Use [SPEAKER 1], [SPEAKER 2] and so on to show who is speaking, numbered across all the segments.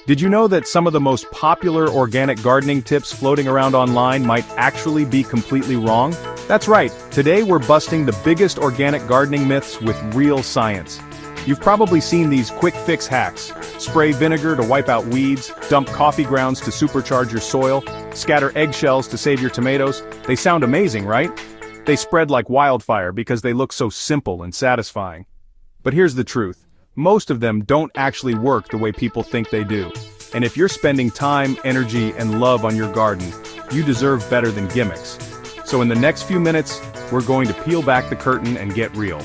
[SPEAKER 1] Did you know that some of the most popular organic gardening tips floating around online might actually be completely wrong? That's right, today we're busting the biggest organic gardening myths with real science. You've probably seen these quick fix hacks. Spray vinegar to wipe out weeds, dump coffee grounds to supercharge your soil, scatter eggshells to save your tomatoes. They sound amazing, right? They spread like wildfire because they look so simple and satisfying. But here's the truth. Most of them don't actually work the way people think they do. And if you're spending time, energy, and love on your garden, you deserve better than gimmicks. So in the next few minutes, we're going to peel back the curtain and get real.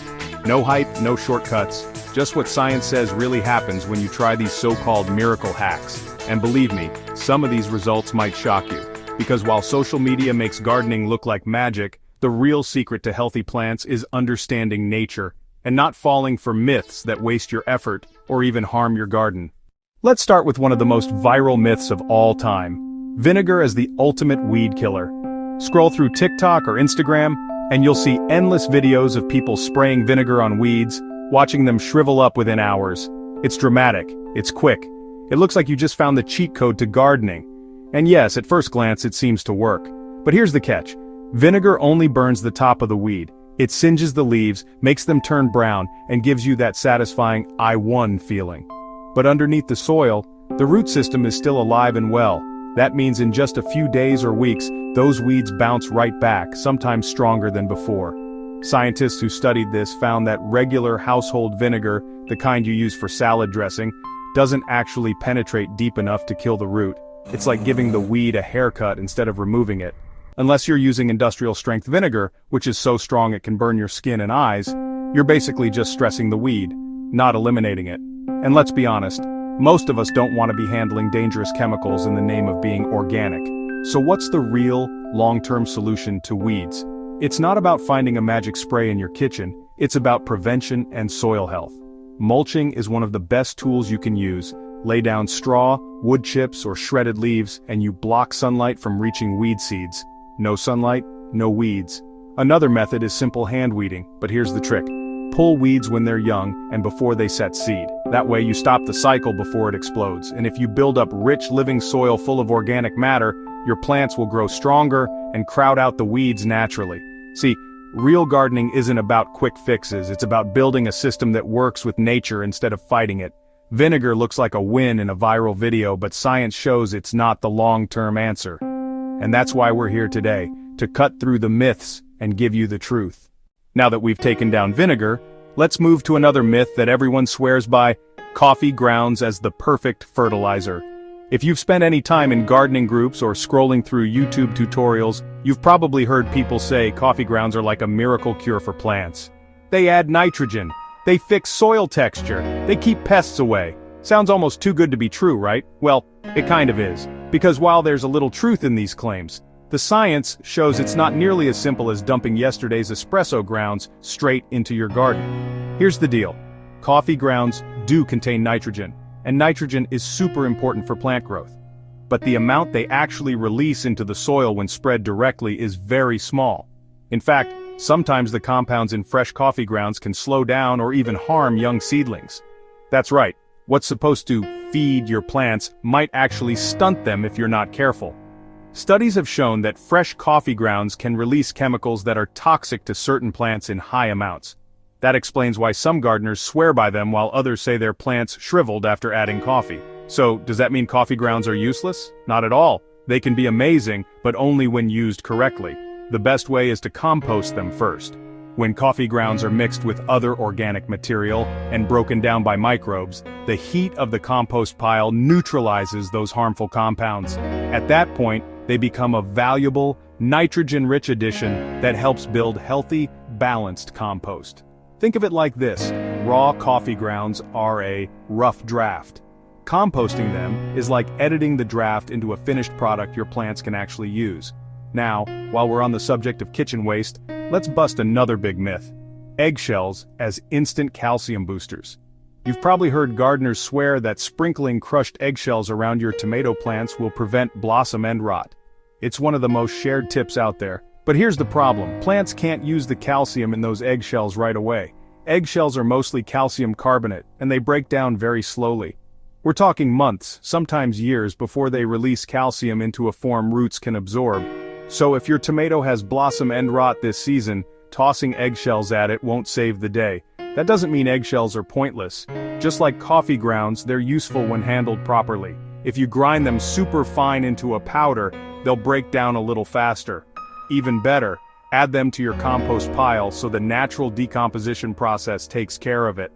[SPEAKER 1] No hype, no shortcuts, just what science says really happens when you try these so-called miracle hacks. And believe me, some of these results might shock you. Because while social media makes gardening look like magic, the real secret to healthy plants is understanding nature, and not falling for myths that waste your effort or even harm your garden. Let's start with one of the most viral myths of all time. Vinegar as the ultimate weed killer. Scroll through TikTok or Instagram, and you'll see endless videos of people spraying vinegar on weeds, watching them shrivel up within hours. It's dramatic, it's quick. It looks like you just found the cheat code to gardening. And yes, at first glance it seems to work. But here's the catch. Vinegar only burns the top of the weed. It singes the leaves, makes them turn brown, and gives you that satisfying "I won" feeling. But underneath the soil, the root system is still alive and well. That means in just a few days or weeks, those weeds bounce right back, sometimes stronger than before. Scientists who studied this found that regular household vinegar, the kind you use for salad dressing, doesn't actually penetrate deep enough to kill the root. It's like giving the weed a haircut instead of removing it. Unless you're using industrial-strength vinegar, which is so strong it can burn your skin and eyes, you're basically just stressing the weed, not eliminating it. And let's be honest, most of us don't want to be handling dangerous chemicals in the name of being organic. So what's the real, long-term solution to weeds? It's not about finding a magic spray in your kitchen, it's about prevention and soil health. Mulching is one of the best tools you can use. Lay down straw, wood chips, or shredded leaves, and you block sunlight from reaching weed seeds. No sunlight, no weeds. Another method is simple hand weeding, but here's the trick. Pull weeds when they're young and before they set seed. That way you stop the cycle before it explodes. And if you build up rich living soil full of organic matter, your plants will grow stronger and crowd out the weeds naturally. See, real gardening isn't about quick fixes, it's about building a system that works with nature instead of fighting it. Vinegar looks like a win in a viral video, but science shows it's not the long-term answer. And that's why we're here today, to cut through the myths and give you the truth. Now that we've taken down vinegar, let's move to another myth that everyone swears by: coffee grounds as the perfect fertilizer. If you've spent any time in gardening groups or scrolling through YouTube tutorials, you've probably heard people say coffee grounds are like a miracle cure for plants. They add nitrogen, they fix soil texture, they keep pests away. Sounds almost too good to be true, right? Well, it kind of is. Because while there's a little truth in these claims, the science shows it's not nearly as simple as dumping yesterday's espresso grounds straight into your garden. Here's the deal. Coffee grounds do contain nitrogen, and nitrogen is super important for plant growth. But the amount they actually release into the soil when spread directly is very small. In fact, sometimes the compounds in fresh coffee grounds can slow down or even harm young seedlings. That's right. What's supposed to feed your plants might actually stunt them if you're not careful. Studies have shown that fresh coffee grounds can release chemicals that are toxic to certain plants in high amounts. That explains why some gardeners swear by them while others say their plants shriveled after adding coffee. So, does that mean coffee grounds are useless? Not at all. They can be amazing, but only when used correctly. The best way is to compost them first. When coffee grounds are mixed with other organic material and broken down by microbes, the heat of the compost pile neutralizes those harmful compounds. At that point, they become a valuable, nitrogen-rich addition that helps build healthy, balanced compost. Think of it like this: raw coffee grounds are a rough draft. Composting them is like editing the draft into a finished product your plants can actually use. Now, while we're on the subject of kitchen waste, let's bust another big myth. Eggshells as instant calcium boosters. You've probably heard gardeners swear that sprinkling crushed eggshells around your tomato plants will prevent blossom end rot. It's one of the most shared tips out there. But here's the problem. Plants can't use the calcium in those eggshells right away. Eggshells are mostly calcium carbonate, and they break down very slowly. We're talking months, sometimes years before they release calcium into a form roots can absorb. So if your tomato has blossom end rot this season, tossing eggshells at it won't save the day. That doesn't mean eggshells are pointless. Just like coffee grounds, they're useful when handled properly. If you grind them super fine into a powder, they'll break down a little faster. Even better, add them to your compost pile so the natural decomposition process takes care of it.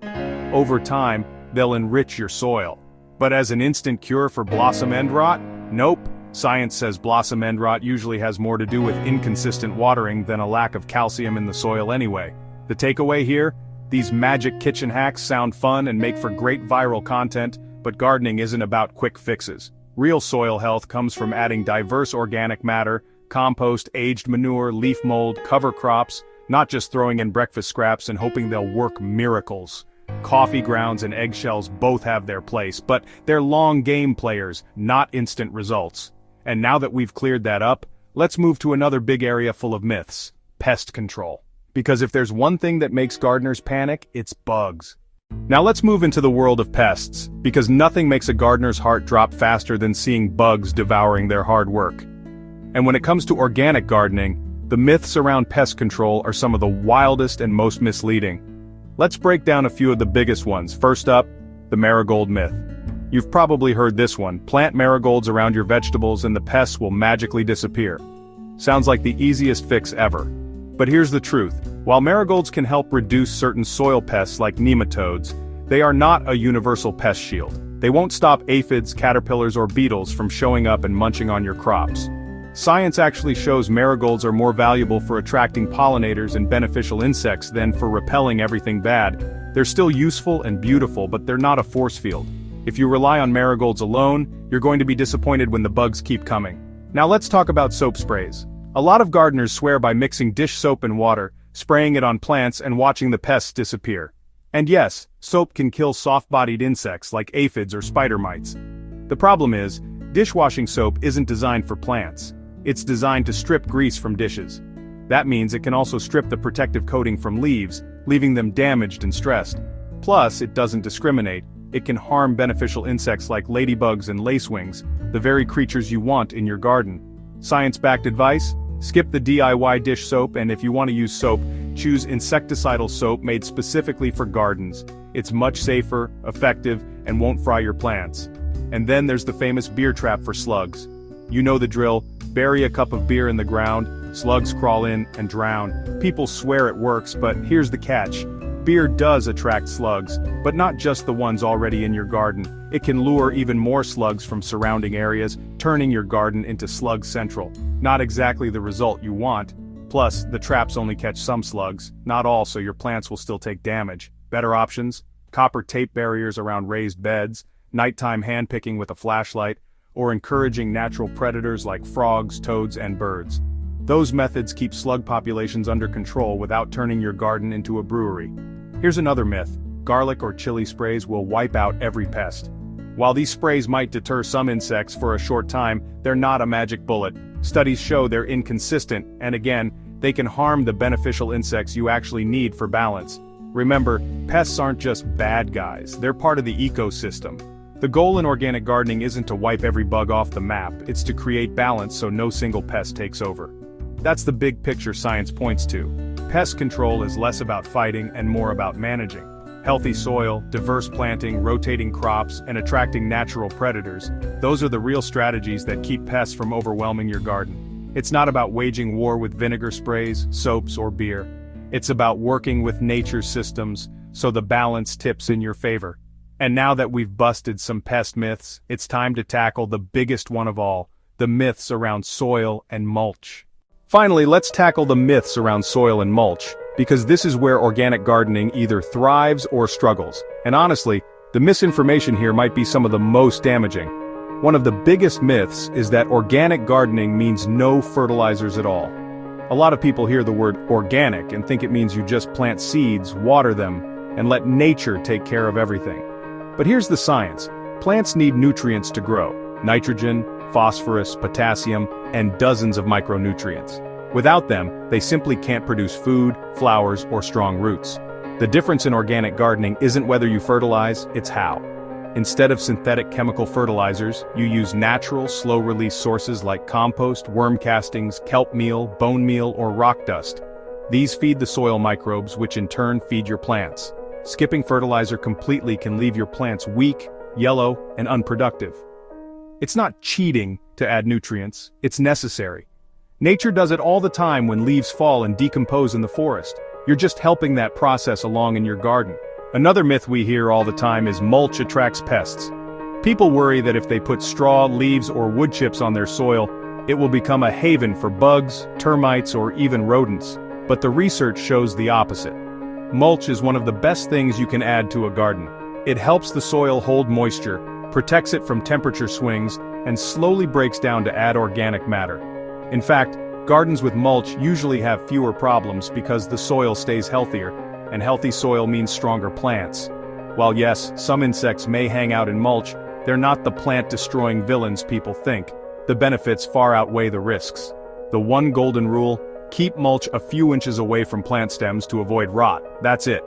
[SPEAKER 1] Over time, they'll enrich your soil. But as an instant cure for blossom end rot? Nope. Science says blossom end rot usually has more to do with inconsistent watering than a lack of calcium in the soil anyway. The takeaway here? These magic kitchen hacks sound fun and make for great viral content, but gardening isn't about quick fixes. Real soil health comes from adding diverse organic matter, compost, aged manure, leaf mold, cover crops, not just throwing in breakfast scraps and hoping they'll work miracles. Coffee grounds and eggshells both have their place, but they're long game players, not instant results. And now that we've cleared that up, let's move to another big area full of myths: pest control. Because if there's one thing that makes gardeners panic, it's bugs. Now let's move into the world of pests, because nothing makes a gardener's heart drop faster than seeing bugs devouring their hard work. And when it comes to organic gardening, the myths around pest control are some of the wildest and most misleading. Let's break down a few of the biggest ones. First up, the marigold myth. You've probably heard this one: plant marigolds around your vegetables and the pests will magically disappear. Sounds like the easiest fix ever. But here's the truth: while marigolds can help reduce certain soil pests like nematodes, they are not a universal pest shield. They won't stop aphids, caterpillars, or beetles from showing up and munching on your crops. Science actually shows marigolds are more valuable for attracting pollinators and beneficial insects than for repelling everything bad. They're still useful and beautiful, but they're not a force field. If you rely on marigolds alone, you're going to be disappointed when the bugs keep coming. Now let's talk about soap sprays. A lot of gardeners swear by mixing dish soap and water, spraying it on plants and watching the pests disappear. And yes, soap can kill soft-bodied insects like aphids or spider mites. The problem is, dishwashing soap isn't designed for plants. It's designed to strip grease from dishes. That means it can also strip the protective coating from leaves, leaving them damaged and stressed. Plus, it doesn't discriminate. It can harm beneficial insects like ladybugs and lacewings, the very creatures you want in your garden. Science-backed advice? Skip the DIY dish soap, and if you want to use soap, choose insecticidal soap made specifically for gardens. It's much safer, effective, and won't fry your plants. And then there's the famous beer trap for slugs. You know the drill: bury a cup of beer in the ground, slugs crawl in and drown. People swear it works, but here's the catch. Beer does attract slugs, but not just the ones already in your garden. It can lure even more slugs from surrounding areas, turning your garden into slug central. Not exactly the result you want. Plus, the traps only catch some slugs, not all, so your plants will still take damage. Better options: copper tape barriers around raised beds, nighttime handpicking with a flashlight, or encouraging natural predators like frogs, toads, and birds. Those methods keep slug populations under control without turning your garden into a brewery. Here's another myth: garlic or chili sprays will wipe out every pest. While these sprays might deter some insects for a short time, they're not a magic bullet. Studies show they're inconsistent, and again, they can harm the beneficial insects you actually need for balance. Remember, pests aren't just bad guys, they're part of the ecosystem. The goal in organic gardening isn't to wipe every bug off the map, it's to create balance so no single pest takes over. That's the big picture science points to. Pest control is less about fighting and more about managing. Healthy soil, diverse planting, rotating crops, and attracting natural predators, those are the real strategies that keep pests from overwhelming your garden. It's not about waging war with vinegar sprays, soaps, or beer. It's about working with nature's systems, so the balance tips in your favor. And now that we've busted some pest myths, it's time to tackle the biggest one of all: the myths around soil and mulch. Finally, let's tackle the myths around soil and mulch, because this is where organic gardening either thrives or struggles. And honestly, the misinformation here might be some of the most damaging. One of the biggest myths is that organic gardening means no fertilizers at all. A lot of people hear the word organic and think it means you just plant seeds, water them, and let nature take care of everything. But here's the science. Plants need nutrients to grow: nitrogen, phosphorus, potassium, and dozens of micronutrients. Without them, they simply can't produce food, flowers, or strong roots. The difference in organic gardening isn't whether you fertilize, it's how. Instead of synthetic chemical fertilizers, you use natural, slow-release sources like compost, worm castings, kelp meal, bone meal, or rock dust. These feed the soil microbes, which in turn feed your plants. Skipping fertilizer completely can leave your plants weak, yellow, and unproductive. It's not cheating to add nutrients, it's necessary. Nature does it all the time when leaves fall and decompose in the forest. You're just helping that process along in your garden. Another myth we hear all the time is mulch attracts pests. People worry that if they put straw, leaves, or wood chips on their soil, it will become a haven for bugs, termites, or even rodents. But the research shows the opposite. Mulch is one of the best things you can add to a garden. It helps the soil hold moisture, protects it from temperature swings, and slowly breaks down to add organic matter. In fact, gardens with mulch usually have fewer problems because the soil stays healthier, and healthy soil means stronger plants. While yes, some insects may hang out in mulch, they're not the plant-destroying villains people think. The benefits far outweigh the risks. The one golden rule: keep mulch a few inches away from plant stems to avoid rot. That's it.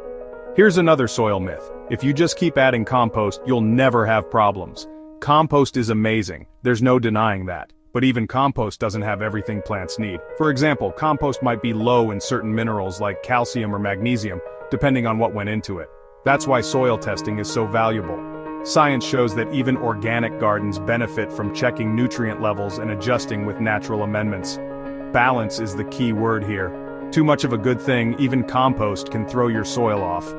[SPEAKER 1] Here's another soil myth. If you just keep adding compost, you'll never have problems. Compost is amazing, there's no denying that. But even compost doesn't have everything plants need. For example, compost might be low in certain minerals like calcium or magnesium, depending on what went into it. That's why soil testing is so valuable. Science shows that even organic gardens benefit from checking nutrient levels and adjusting with natural amendments. Balance is the key word here. Too much of a good thing, even compost, can throw your soil off.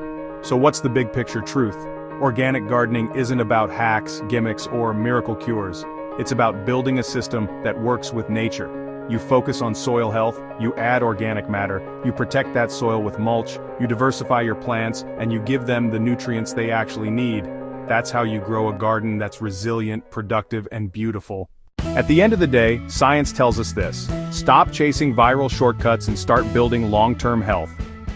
[SPEAKER 1] So what's the big picture truth? Organic gardening isn't about hacks, gimmicks, or miracle cures. It's about building a system that works with nature. You focus on soil health, you add organic matter, you protect that soil with mulch, you diversify your plants, and you give them the nutrients they actually need. That's how you grow a garden that's resilient, productive, and beautiful. At the end of the day, science tells us this: stop chasing viral shortcuts and start building long-term health.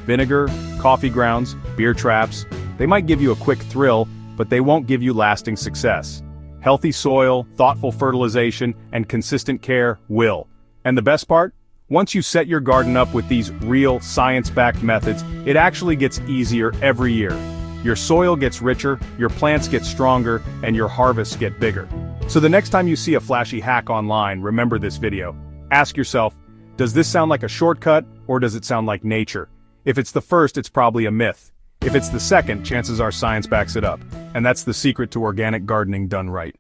[SPEAKER 1] Vinegar, coffee grounds, beer traps, they might give you a quick thrill, but they won't give you lasting success. Healthy soil, thoughtful fertilization, and consistent care will. And the best part? Once you set your garden up with these real, science-backed methods, it actually gets easier every year. Your soil gets richer, your plants get stronger, and your harvests get bigger. So the next time you see a flashy hack online, remember this video. Ask yourself, does this sound like a shortcut, or does it sound like nature? If it's the first, it's probably a myth. If it's the second, chances are science backs it up. And that's the secret to organic gardening done right.